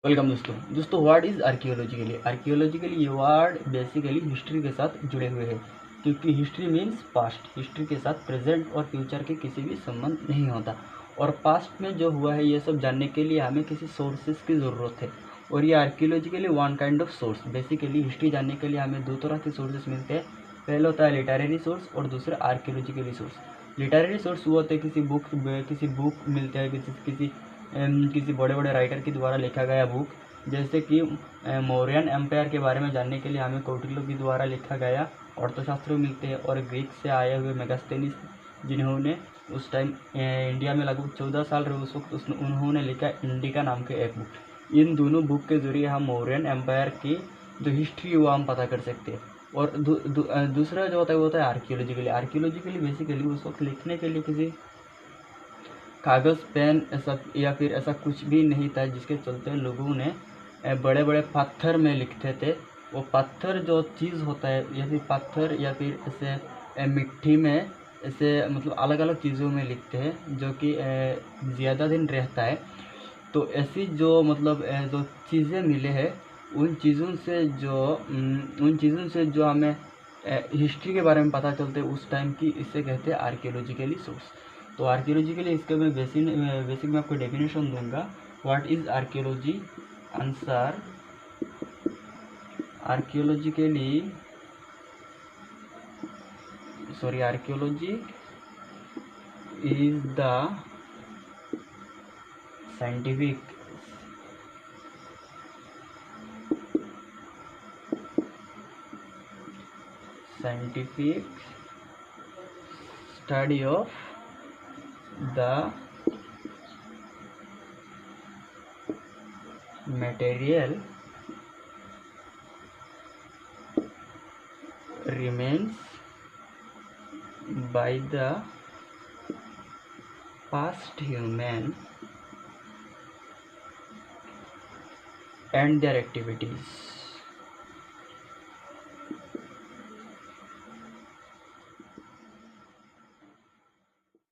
Welcome दोस्तों what is archaeologically ये word basically history के साथ जुड़े हुए हैं, क्योंकि हिस्ट्री मीन्स पास्ट। हिस्ट्री के साथ प्रेजेंट और फ्यूचर के किसी भी संबंध नहीं होता, और पास्ट में जो हुआ है ये सब जानने के लिए हमें किसी सोर्सेज की ज़रूरत है। और ये archaeologically one kind of source. Basically history जानने के लिए हमें दो तरह के सोर्सेज मिलते हैं। पहले होता है लिटरेरी सोर्स और दूसरा आर्कियोलॉजिकली सोर्स। लिटरेरी सोर्स वो होते हैं किसी बुक मिलते हैं, किसी बड़े बड़े राइटर के द्वारा लिखा गया बुक। जैसे कि मौर्यन एम्पायर के बारे में जानने के लिए हमें कौटिल्य के द्वारा लिखा गया अर्थशास्त्र मिलते हैं, और ग्रीक से आए हुए मेगास्थेनीस जिन्होंने उस टाइम इंडिया में लगभग 14 साल रहे उस वक्त उन्होंने लिखा इंडिका नाम के एक बुक। इन दोनों बुक के जरिए हम मौर्यन एम्पायर की जो हिस्ट्री वो हम पता कर सकते हैं। और दूसरा जो होता है वो होता है आर्कियोलॉजिकली बेसिकली उस वक्त लिखने के लिए किसी कागज़ पेन ऐसा या फिर ऐसा कुछ भी नहीं था, जिसके चलते लोगों ने बड़े बड़े पत्थर में लिखते थे। वो पत्थर जो चीज़ होता है, या फिर पत्थर या फिर ऐसे मिट्टी में ऐसे मतलब अलग अलग चीज़ों में लिखते हैं, जो कि ज़्यादा दिन रहता है। तो ऐसी जो मतलब जो चीज़ें मिले हैं उन चीज़ों से जो हमें हिस्ट्री के बारे में पता चलते हैं उस टाइम की, इससे कहते हैं आर्कियोलॉजिकली सोर्स। तो आर्कियोलॉजिकली इसके मैं बेसिक में आपको डेफिनेशन दूंगा। What is archaeology? Answer, archaeology is the scientific study of the material remains by the past human and their activities.